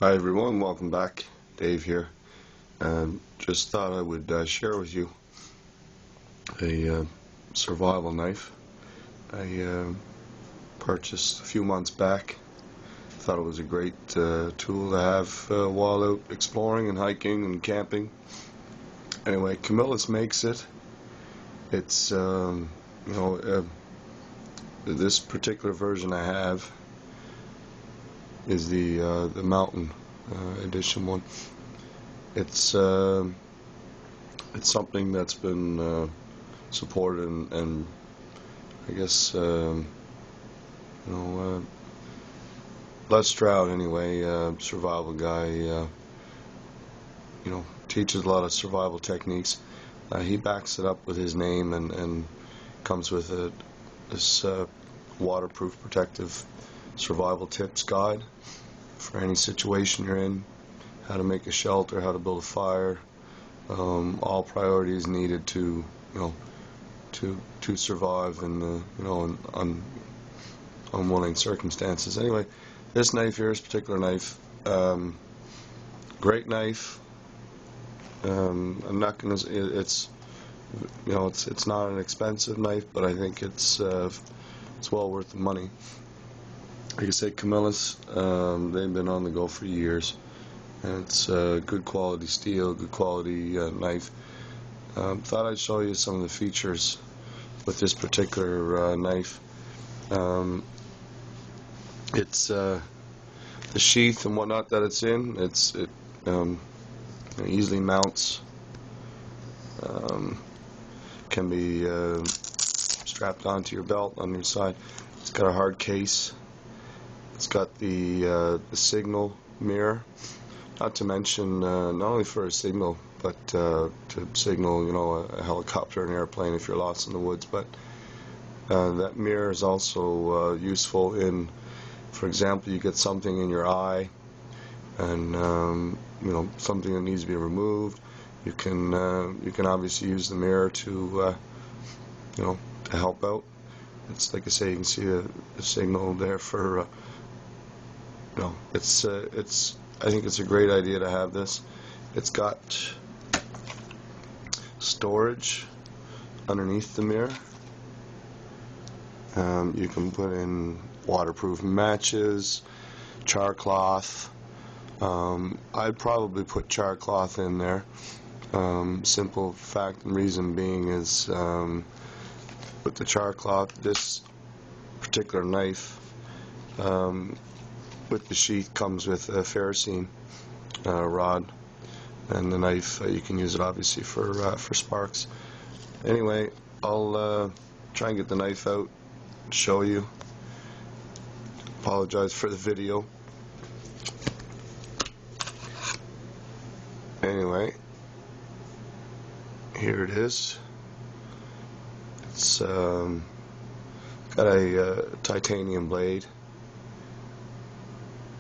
Hi everyone, welcome back. Dave here. Just thought I would share with you a survival knife I purchased a few months back. Thought it was a great tool to have while out exploring and hiking and camping. Anyway, Camillus makes it. It's this particular version I have is the mountain edition one. It's something that's been supported and I guess Les Stroud anyway, survival guy, teaches a lot of survival techniques. He backs it up with his name and comes with this waterproof protective survival tips guide for any situation you're in, how to make a shelter, how to build a fire, all priorities needed to survive in unwilling circumstances. Anyway, this knife here, this particular knife, great knife. I'm not gonna. It's not an expensive knife, but I think it's well worth the money. Like I say, Camillus, they've been on the go for years, and it's good quality steel, good quality knife. Thought I'd show you some of the features with this particular knife. It's the sheath and whatnot that it's in. It easily mounts. Can be strapped onto your belt on your side. It's got a hard case. It's got the signal mirror. Not to mention, not only for a signal, but to signal, a helicopter, an airplane if you're lost in the woods. But that mirror is also useful in, for example, you get something in your eye, and something that needs to be removed. You can obviously use the mirror to to help out. It's like I say, you can see the signal there for I think it's a great idea to have this. It's got storage underneath the mirror. You can put in waterproof matches, char cloth. I'd probably put char cloth in there. Simple fact and reason being is with the char cloth, this particular knife with the sheath comes with a ferrocene rod, and the knife you can use it obviously for sparks. Anyway, I'll try and get the knife out and show you. Apologize for the video. Anyway, here it is. It's got a titanium blade.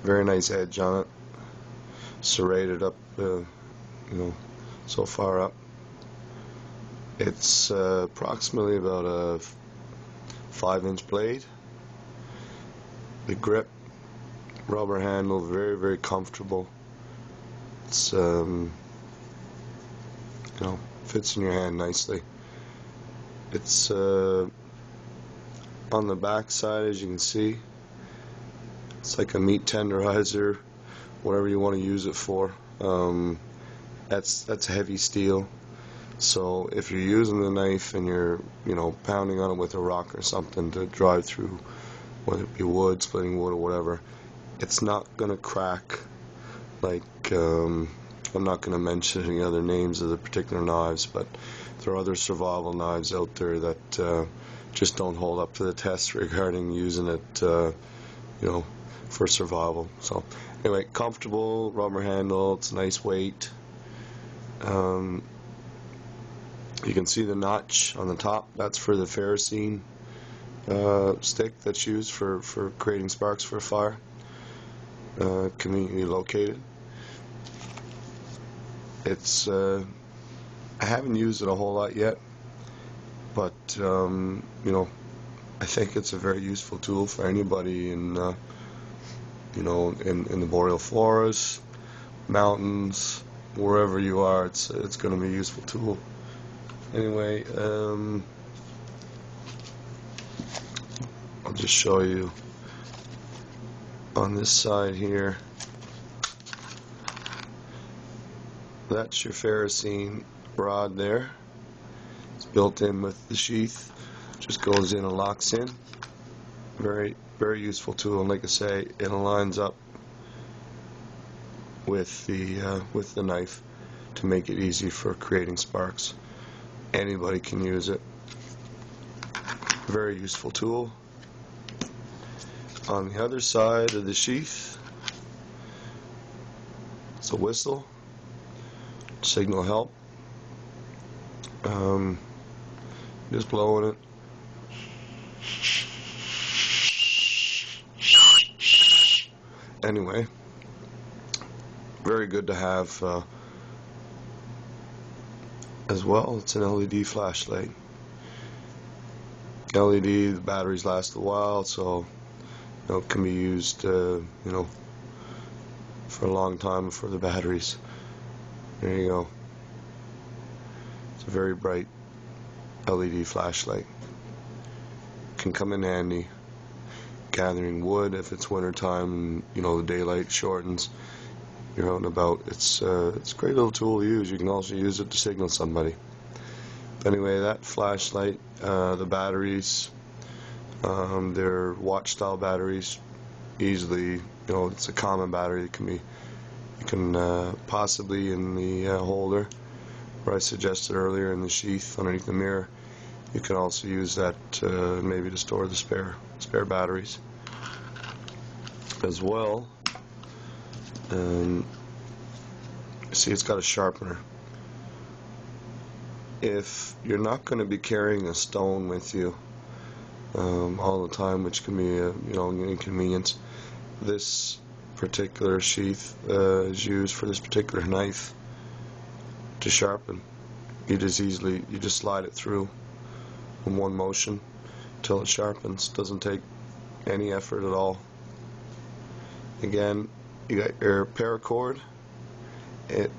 Very nice edge on it. Serrated up, so far up. It's approximately about a 5-inch blade. The grip, rubber handle, very, very comfortable. It's fits in your hand nicely. It's on the back side, as you can see. It's like a meat tenderizer, whatever you want to use it for. That's heavy steel. So if you're using the knife and you're pounding on it with a rock or something to drive through, whether it be wood, splitting wood or whatever, it's not gonna crack. Like I'm not going to mention any other names of the particular knives, but there are other survival knives out there that just don't hold up to the test regarding using it, for survival. So anyway, comfortable rubber handle. It's a nice weight. You can see the notch on the top. That's for the ferrocene stick that's used for creating sparks for a fire. Conveniently located. It's I haven't used it a whole lot yet, but I think it's a very useful tool for anybody in you know, in the boreal forest, mountains, wherever you are, it's going to be a useful tool. Anyway, I'll just show you on this side here. That's your ferrocene rod there. It's built in with the sheath. Just goes in and locks in. Very, very useful tool, and like I say, it aligns up with the knife to make it easy for creating sparks. Anybody can use it. Very useful tool. On the other side of the sheath, it's a whistle. Signal help. Just blowing it. Anyway, very good to have as well. It's an LED flashlight. LED, the batteries last a while, so you know, it can be used you know, for a long time for the batteries. There you go. It's a very bright LED flashlight. Can come in handy gathering wood if it's winter time and you know the daylight shortens. You're out and about. It's a great little tool to use. You can also use it to signal somebody. But anyway, that flashlight, the batteries, they're watch style batteries. Easily, you know, it's a common battery. It can be, you can possibly in the holder, where I suggested earlier in the sheath underneath the mirror. You can also use that maybe to store the spare batteries as well. See, it's got a sharpener. If you're not going to be carrying a stone with you all the time, which can be you know, an inconvenience, this particular sheath is used for this particular knife to sharpen. You just slide it through in one motion until it sharpens. Doesn't take any effort at all. Again, you got your paracord.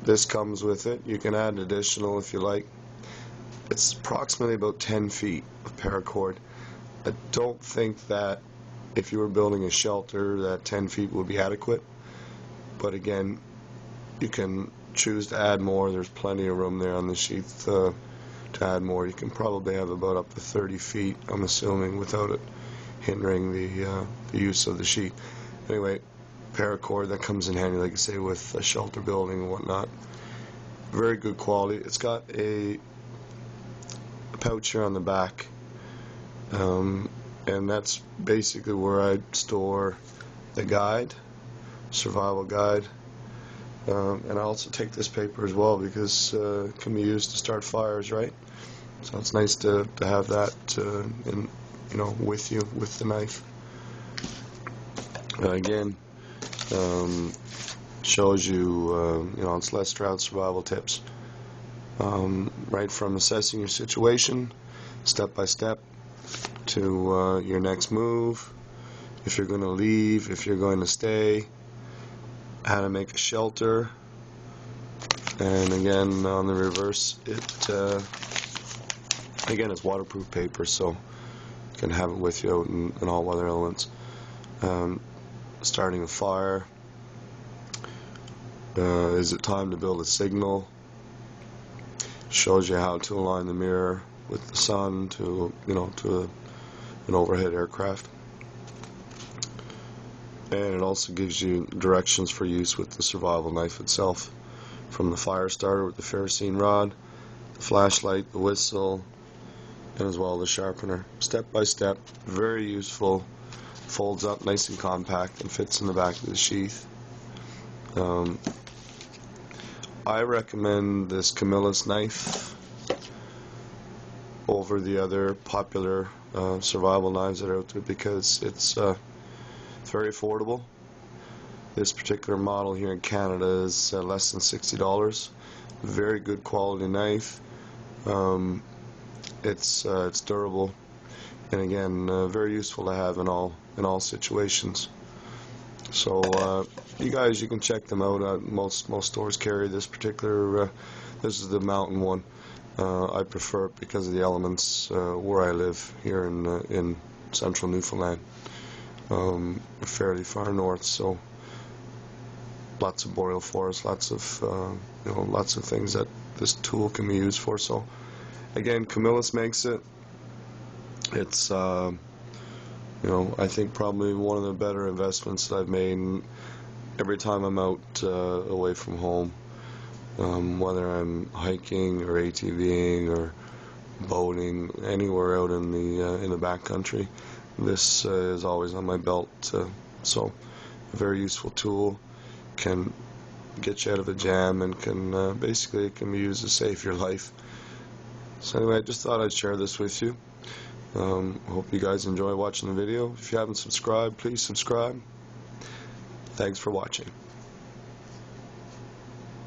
This comes with it. You can add additional if you like. It's approximately about 10 feet of paracord. I don't think that if you were building a shelter that 10 feet would be adequate, but again, you can choose to add more. There's plenty of room there on the sheath to add more. You can probably have about up to 30 feet, I'm assuming, without it hindering the use of the sheath. Anyway, paracord, that comes in handy, like I say, with a shelter building and whatnot. Very good quality. It's got a pouch here on the back, and that's basically where I store the guide, survival guide. And I also take this paper as well because it can be used to start fires, right? So it's nice to have that in, you know, with you with the knife. Again, shows you you know, it's Les Stroud survival tips, right from assessing your situation step by step to your next move, if you're going to leave, if you're going to stay, how to make a shelter, and again on the reverse, again, it's waterproof paper, so you can have it with you out in all weather elements. Starting a fire. Is it time to build a signal? Shows you how to align the mirror with the sun to, you know, to an overhead aircraft. And it also gives you directions for use with the survival knife itself, from the fire starter with the ferrocene rod, the flashlight, the whistle, and as well the sharpener. Step by step, very useful. Folds up nice and compact and fits in the back of the sheath. I recommend this camillus knife over the other popular survival knives that are out there because it's very affordable. This particular model here in Canada is less than $60. Very good quality knife. It's durable, and again, very useful to have in all situations. So you can check them out. Most stores carry this particular. This is the mountain one. I prefer it because of the elements where I live here in central Newfoundland, fairly far north. So lots of boreal forest, lots of things that this tool can be used for. So again, Camillus makes it. It's I think probably one of the better investments that I've made. Every time I'm out away from home, whether I'm hiking or ATVing or boating, anywhere out in the backcountry, this is always on my belt. So a very useful tool, can get you out of a jam, and can basically it can be used to save your life. So anyway, I just thought I'd share this with you. Hope you guys enjoy watching the video. If you haven't subscribed, please subscribe. Thanks for watching.